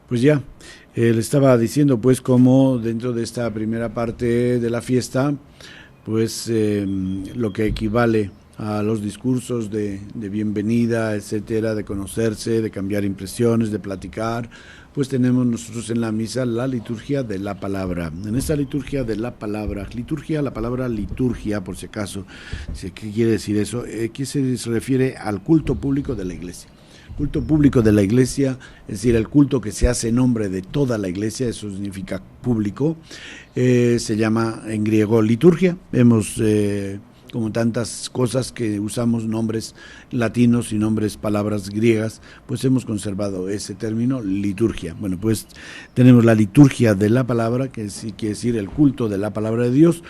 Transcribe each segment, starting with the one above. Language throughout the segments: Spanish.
Pues ya, le estaba diciendo pues cómo dentro de esta primera parte de la fiesta, pues lo que equivale a los discursos de bienvenida, etcétera, de conocerse, de cambiar impresiones, de platicar, pues tenemos nosotros en la misa la liturgia de la palabra. En esta liturgia de la palabra, la palabra liturgia, por si acaso, ¿qué quiere decir eso? Que se refiere al culto público de la iglesia. Culto público de la iglesia, es decir, el culto que se hace en nombre de toda la iglesia, eso significa público, se llama en griego liturgia. Vemos como tantas cosas que usamos nombres latinos y nombres, palabras griegas, pues hemos conservado ese término, liturgia. Bueno, pues tenemos la liturgia de la palabra, que quiere decir el culto de la palabra de Dios,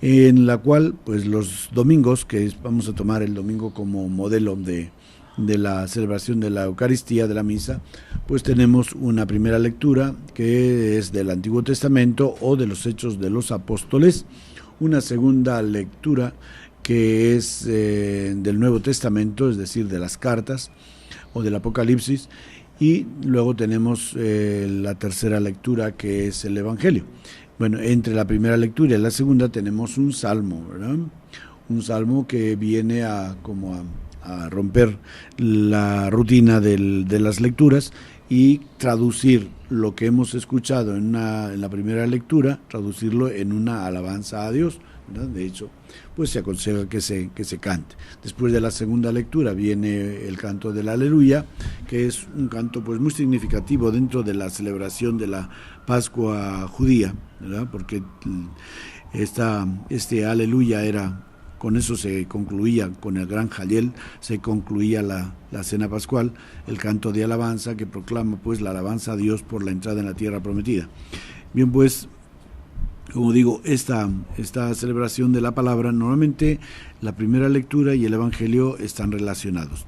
en la cual pues los domingos, vamos a tomar el domingo como modelo de la celebración de la Eucaristía, de la misa, pues tenemos una primera lectura que es del Antiguo Testamento o de los Hechos de los Apóstoles, una segunda lectura que es del Nuevo Testamento, es decir, de las cartas o del Apocalipsis, y luego tenemos la tercera lectura que es el Evangelio. Bueno, entre la primera lectura y la segunda tenemos un salmo, ¿verdad? Un salmo que viene a romper la rutina de las lecturas y traducir lo que hemos escuchado en la primera lectura, traducirlo en una alabanza a Dios, ¿verdad? De hecho, pues se aconseja que se cante. Después de la segunda lectura viene el canto del Aleluya, que es un canto pues muy significativo dentro de la celebración de la Pascua judía, ¿verdad? Porque este Aleluya era... Con eso se concluía, con el gran Hallel, se concluía la cena pascual, el canto de alabanza que proclama pues la alabanza a Dios por la entrada en la tierra prometida. Bien, pues, como digo, esta celebración de la palabra, normalmente la primera lectura y el Evangelio están relacionados.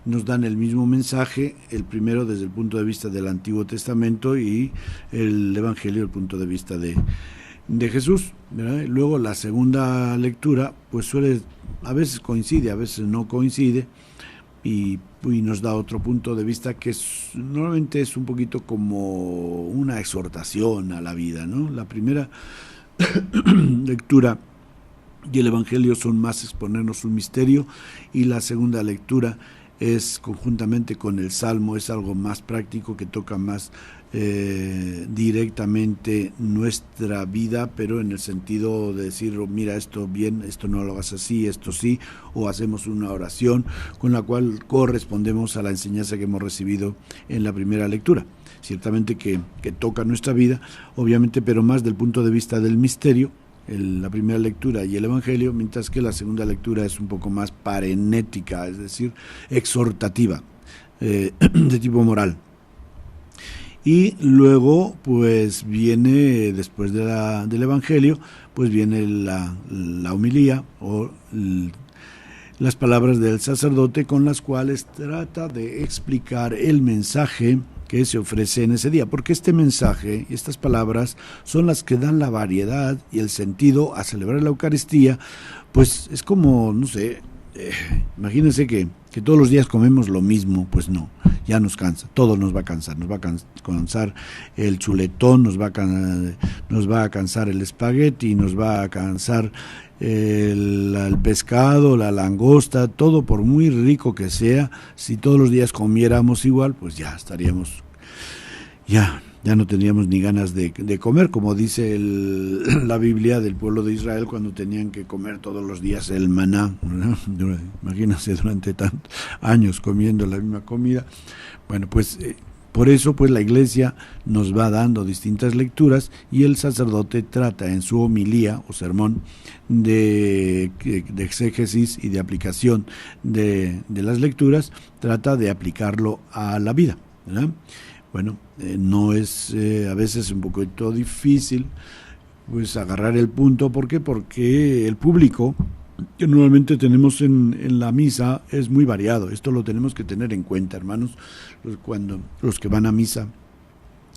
Nos dan el mismo mensaje, el primero desde el punto de vista del Antiguo Testamento y el Evangelio desde el punto de vista de Jesús, ¿verdad? Luego la segunda lectura pues a veces coincide, a veces no coincide y nos da otro punto de vista que normalmente es un poquito como una exhortación a la vida, ¿no? La primera lectura y el Evangelio son más exponernos un misterio, y la segunda lectura es conjuntamente con el Salmo, es algo más práctico que toca más directamente nuestra vida, pero en el sentido de decir, mira, esto bien, esto no lo hagas así, esto sí, o hacemos una oración con la cual correspondemos a la enseñanza que hemos recibido en la primera lectura. Ciertamente que toca nuestra vida, obviamente, pero más del punto de vista del misterio, la primera lectura y el Evangelio, mientras que la segunda lectura es un poco más parenética, es decir, exhortativa, de tipo moral. Y luego, pues viene, después del Evangelio, pues viene la homilía o las palabras del sacerdote con las cuales trata de explicar el mensaje que se ofrece en ese día, porque este mensaje, estas palabras, son las que dan la variedad y el sentido a celebrar la Eucaristía. Pues es como, no sé, imagínense que todos los días comemos lo mismo, pues no, ya nos cansa, todo nos va a cansar, nos va a cansar el chuletón, nos va a cansar el espagueti, nos va a cansar el pescado, la langosta, todo por muy rico que sea. Si todos los días comiéramos igual, pues ya estaríamos, ya no tendríamos ni ganas de comer, como dice la Biblia del pueblo de Israel cuando tenían que comer todos los días el maná, ¿no? Imagínense durante tantos años comiendo la misma comida. Bueno, pues por eso pues la Iglesia nos va dando distintas lecturas y el sacerdote trata en su homilía o sermón de exégesis y de aplicación de las lecturas, trata de aplicarlo a la vida, ¿verdad? Bueno, no es a veces un poquito difícil pues agarrar el punto. ¿Por qué? Porque el público que normalmente tenemos en la misa es muy variado. Esto lo tenemos que tener en cuenta, hermanos. Cuando los que van a misa,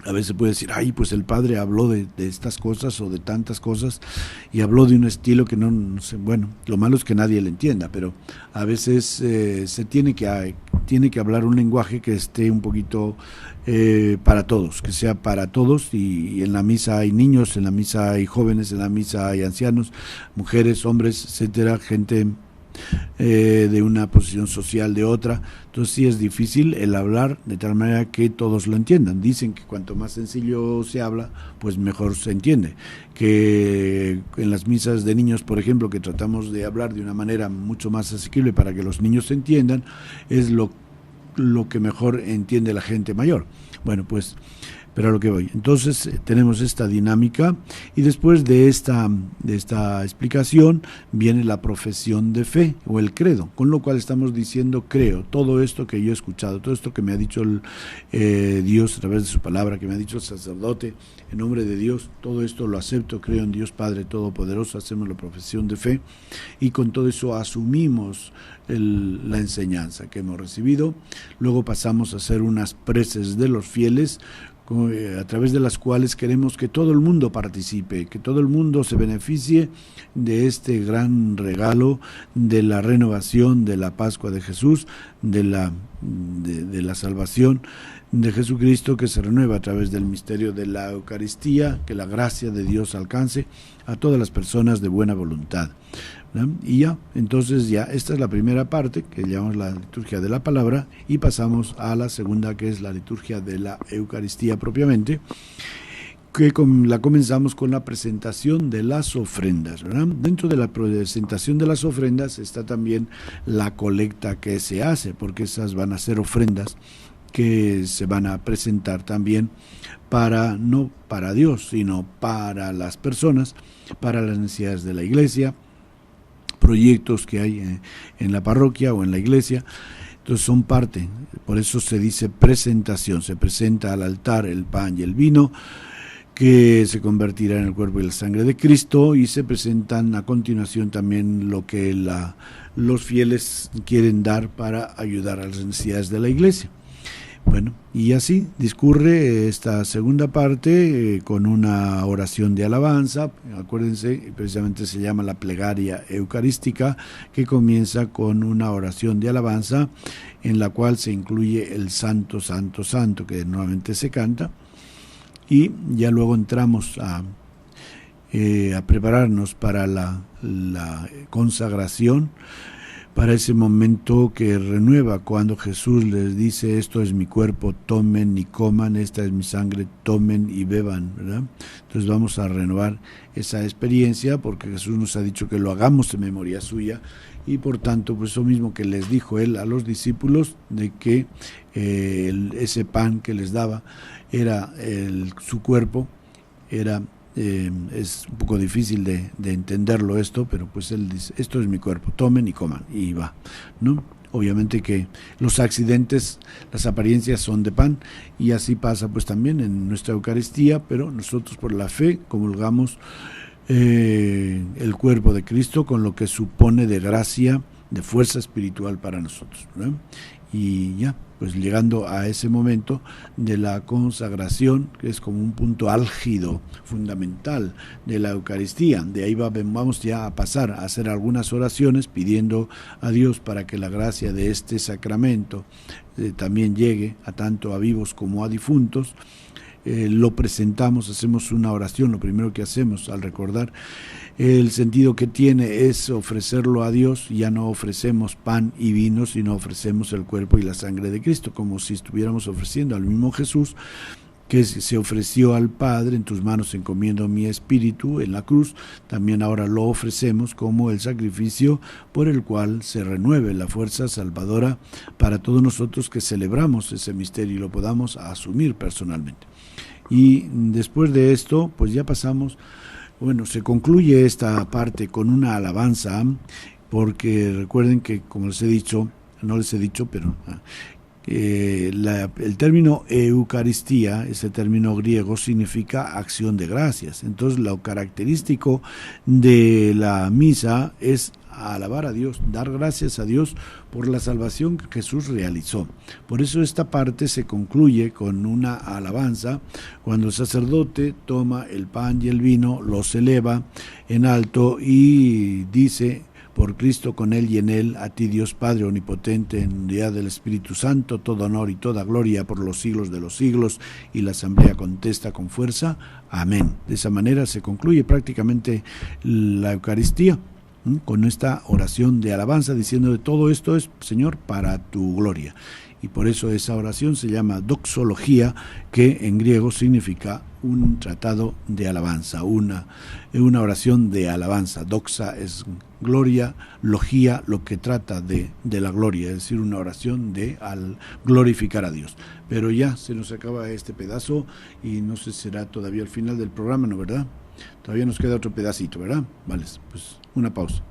a veces puede decir, ay, pues el padre habló de estas cosas o de tantas cosas y habló de un estilo que no sé. Bueno, lo malo es que nadie le entienda, pero a veces se tiene que tiene que hablar un lenguaje que esté un poquito para todos, que sea para todos, y en la misa hay niños, en la misa hay jóvenes, en la misa hay ancianos, mujeres, hombres, etcétera, gente de una posición social, de otra. Entonces sí es difícil el hablar de tal manera que todos lo entiendan. Dicen que cuanto más sencillo se habla, pues mejor se entiende. Que en las misas de niños, por ejemplo, que tratamos de hablar de una manera mucho más asequible para que los niños se entiendan, es lo que mejor entiende la gente mayor. Bueno, pues, pero a lo que voy. Entonces tenemos esta dinámica, y después de esta explicación viene la profesión de fe o el credo, con lo cual estamos diciendo: creo todo esto que yo he escuchado, todo esto que me ha dicho Dios a través de su palabra, que me ha dicho el sacerdote, en nombre de Dios, todo esto lo acepto, creo en Dios Padre Todopoderoso. Hacemos la profesión de fe y con todo eso asumimos la enseñanza que hemos recibido. Luego pasamos a hacer unas preces de los fieles, a través de las cuales queremos que todo el mundo participe, que todo el mundo se beneficie de este gran regalo de la renovación de la Pascua de Jesús, de la salvación de Jesucristo, que se renueva a través del misterio de la Eucaristía, que la gracia de Dios alcance a todas las personas de buena voluntad, ¿no? Y entonces esta es la primera parte, que llamamos la liturgia de la palabra, y pasamos a la segunda, que es la liturgia de la Eucaristía propiamente, que la comenzamos con la presentación de las ofrendas, ¿verdad? Dentro de la presentación de las ofrendas está también la colecta que se hace, porque esas van a ser ofrendas que se van a presentar también no para Dios, sino para las personas, para las necesidades de la iglesia, proyectos que hay en la parroquia o en la iglesia. Entonces son parte, por eso se dice presentación. Se presenta al altar el pan y el vino, que se convertirá en el cuerpo y la sangre de Cristo, y se presentan a continuación también lo que los fieles quieren dar para ayudar a las necesidades de la iglesia. Bueno, y así discurre esta segunda parte con una oración de alabanza. Acuérdense, precisamente se llama la plegaria eucarística, que comienza con una oración de alabanza en la cual se incluye el Santo, Santo, Santo, que nuevamente se canta, y ya luego entramos a prepararnos para la consagración, para ese momento que renueva cuando Jesús les dice: esto es mi cuerpo, tomen y coman, esta es mi sangre, tomen y beban, ¿verdad? Entonces vamos a renovar esa experiencia, porque Jesús nos ha dicho que lo hagamos en memoria suya, y por tanto, pues eso mismo que les dijo él a los discípulos, de que ese pan que les daba era su cuerpo, era... es un poco difícil de entenderlo esto, pero pues él dice: esto es mi cuerpo, tomen y coman, y va, ¿no? Obviamente que los accidentes, las apariencias son de pan, y así pasa pues también en nuestra Eucaristía, pero nosotros por la fe comulgamos el cuerpo de Cristo, con lo que supone de gracia, de fuerza espiritual para nosotros, ¿no? Y ya, pues llegando a ese momento de la consagración, que es como un punto álgido, fundamental de la Eucaristía. De ahí vamos ya a pasar a hacer algunas oraciones pidiendo a Dios para que la gracia de este sacramento también llegue tanto a vivos como a difuntos. Lo presentamos, hacemos una oración. Lo primero que hacemos al recordar el sentido que tiene es ofrecerlo a Dios. Ya no ofrecemos pan y vino, sino ofrecemos el cuerpo y la sangre de Cristo, como si estuviéramos ofreciendo al mismo Jesús, que se ofreció al Padre: en tus manos encomiendo mi espíritu, en la cruz. También ahora lo ofrecemos como el sacrificio por el cual se renueve la fuerza salvadora para todos nosotros que celebramos ese misterio y lo podamos asumir personalmente. Y después de esto, pues ya pasamos, bueno, se concluye esta parte con una alabanza, porque recuerden que, como les he dicho, no les he dicho, pero el término Eucaristía, ese término griego, significa acción de gracias. Entonces, lo característico de la misa es alabar a Dios, dar gracias a Dios por la salvación que Jesús realizó. Por eso esta parte se concluye con una alabanza, cuando el sacerdote toma el pan y el vino, los eleva en alto y dice: por Cristo, con Él y en Él, a ti Dios Padre omnipotente, en unidad del Espíritu Santo, todo honor y toda gloria por los siglos de los siglos. Y la asamblea contesta con fuerza, amén. De esa manera se concluye prácticamente la Eucaristía, con esta oración de alabanza, diciendo de todo esto es, Señor, para tu gloria. Y por eso esa oración se llama doxología, que en griego significa un tratado de alabanza, una oración de alabanza. Doxa es gloria, logía, lo que trata de la gloria, es decir, una oración de al glorificar a Dios. Pero ya se nos acaba este pedazo y no sé si será todavía el final del programa, ¿no, verdad? Todavía nos queda otro pedacito, ¿verdad? Vale, pues una pausa.